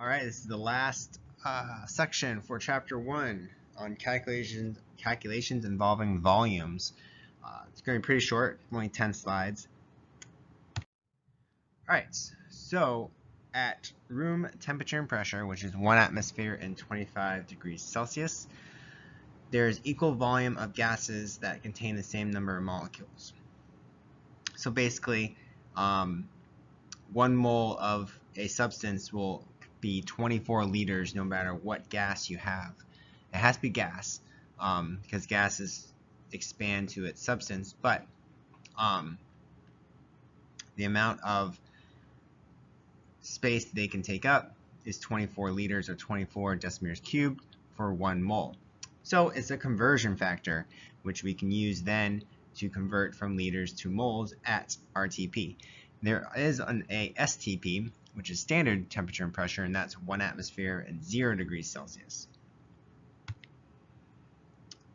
All right, this is the last section for chapter 1 on calculations involving volumes. It's going to be pretty short, only 10 slides. All right, so at room temperature and pressure, which is 1 atmosphere and 25 degrees Celsius, there's equal volume of gases that contain the same number of molecules. So basically, 1 mole of a substance will be 24 liters no matter what gas you have. It has to be gas because gases expand to its substance, but the amount of space they can take up is 24 liters or 24 decimeters cubed for 1 mole. So it's a conversion factor which we can use then to convert from liters to moles at RTP. There is an STP, which is standard temperature and pressure, and that's 1 atmosphere and 0 degrees Celsius.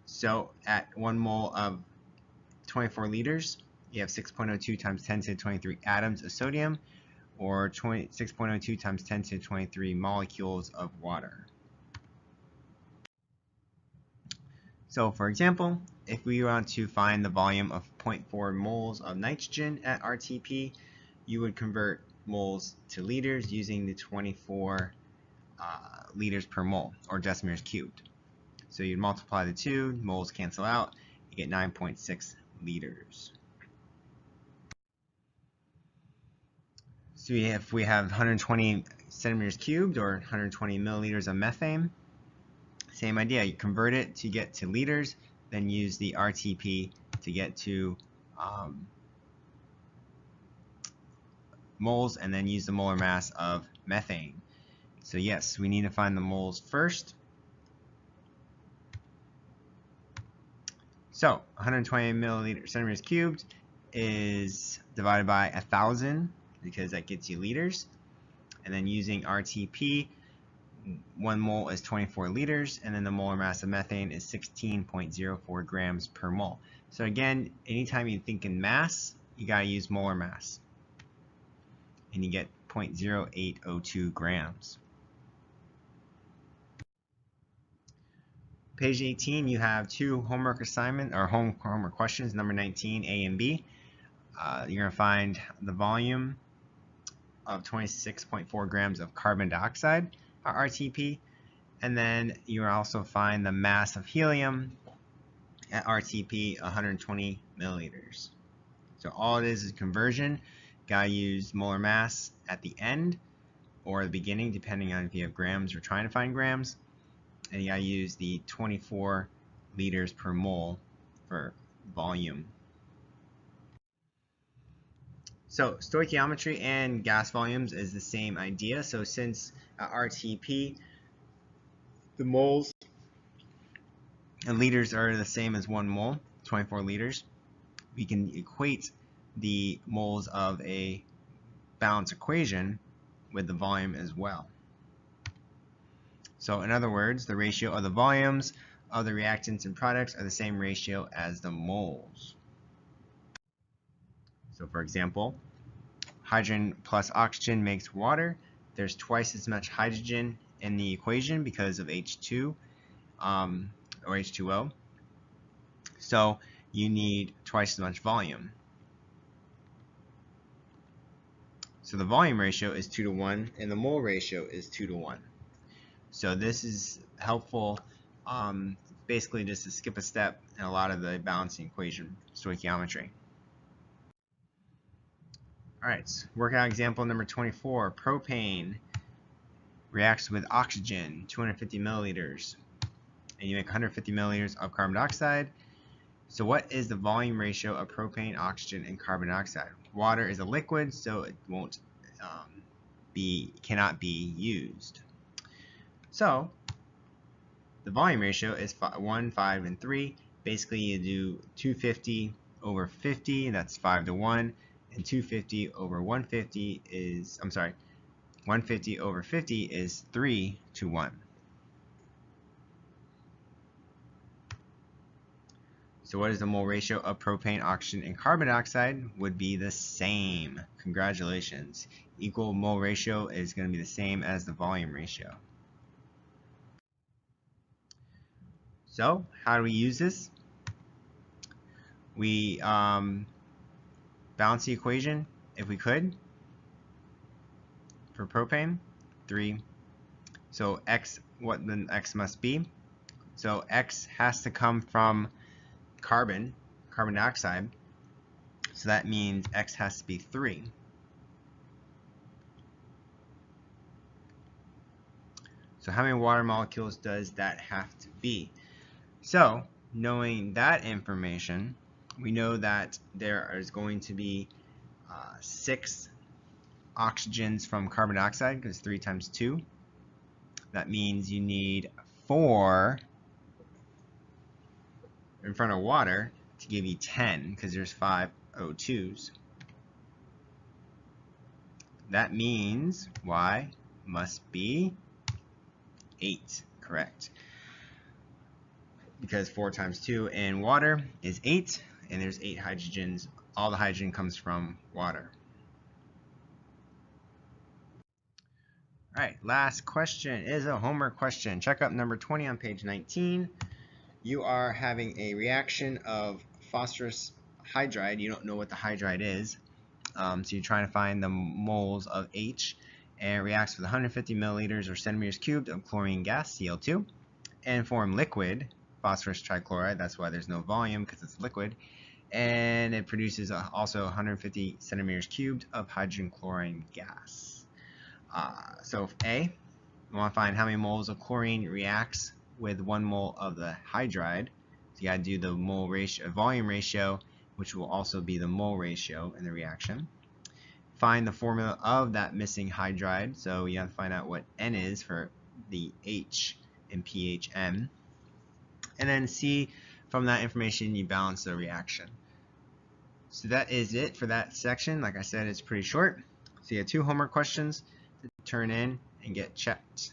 So at 1 mole of 24 liters, you have 6.02 times 10 to the 23 atoms of sodium, or 6.02 times 10 to the 23 molecules of water. So for example, if we want to find the volume of 0.4 moles of nitrogen at RTP, you would convert moles to liters using the 24 liters per mole, or decimeters cubed. So you'd multiply the two, moles cancel out, you get 9.6 liters. So if we have 120 centimeters cubed, or 120 milliliters of methane, same idea, you convert it to get to liters, then use the RTP to get to moles, and then use the molar mass of methane. So yes, we need to find the moles first. So 120 centimeters cubed is divided by 1,000 because that gets you liters. And then using RTP, 1 mole is 24 liters, and then the molar mass of methane is 16.04 grams per mole. So again, anytime you think in mass, you gotta use molar mass. And you get 0.0802 grams. Page 18, you have two homework assignment or homework questions, number 19, A and B. You're going to find the volume of 26.4 grams of carbon dioxide, or RTP, and then you also find the mass of helium at RTP, 120 milliliters. So all it is conversion. Gotta use molar mass at the end or the beginning, depending on if you have grams or trying to find grams. And you gotta use the 24 liters per mole for volume. So stoichiometry and gas volumes is the same idea. So since at RTP the moles and liters are the same as 1 mole, 24 liters, we can equate the moles of a balance equation with the volume as well. So in other words, the ratio of the volumes of the reactants and products are the same ratio as the moles. So for example, hydrogen plus oxygen makes water. There's twice as much hydrogen in the equation because of H2 or H2O. So you need twice as much volume. So the volume ratio is 2 to 1 and the mole ratio is 2 to 1. So this is helpful basically just to skip a step in a lot of the balancing equation stoichiometry. Alright, workout example number 24. Propane reacts with oxygen, 250 milliliters, and you make 150 milliliters of carbon dioxide. So what is the volume ratio of propane, oxygen, and carbon dioxide? Water is a liquid, so it won't cannot be used. So the volume ratio is 1, 5, and 3. Basically, you do 250 over 50, and that's 5 to 1, and 250 over 150 is, 150 over 50 is 3 to 1. So what is the mole ratio of propane, oxygen, and carbon dioxide? Would be the same. Congratulations. Equal mole ratio is going to be the same as the volume ratio. So how do we use this? We balance the equation if we could for propane. 3. So X, what then X must be. So X has to come from carbon dioxide. So that means X has to be 3. So how many water molecules does that have to be? So knowing that information, we know that there is going to be 6 oxygens from carbon dioxide, because 3 times 2. That means you need 4 in front of water to give you 10, because there's 5 O2s. That means Y must be 8, correct? Because 4 times 2 in water is 8, and there's 8 hydrogens. All the hydrogen comes from water. All right, last question is a homework question. Check up number 20 on page 19. You are having a reaction of phosphorus hydride. You don't know what the hydride is. So you're trying to find the moles of H, and it reacts with 150 milliliters or centimeters cubed of chlorine gas, Cl2, and form liquid phosphorus trichloride. That's why there's no volume, because it's liquid. And it produces also 150 centimeters cubed of hydrogen chlorine gas. So A, we want to find how many moles of chlorine reacts with 1 mole of the hydride. So you got to do the mole ratio, volume ratio, which will also be the mole ratio in the reaction. Find the formula of that missing hydride. So you have to find out what N is for the H in PHM. And then C, from that information, you balance the reaction. So that is it for that section. Like I said, it's pretty short. So you have 2 homework questions to turn in and get checked.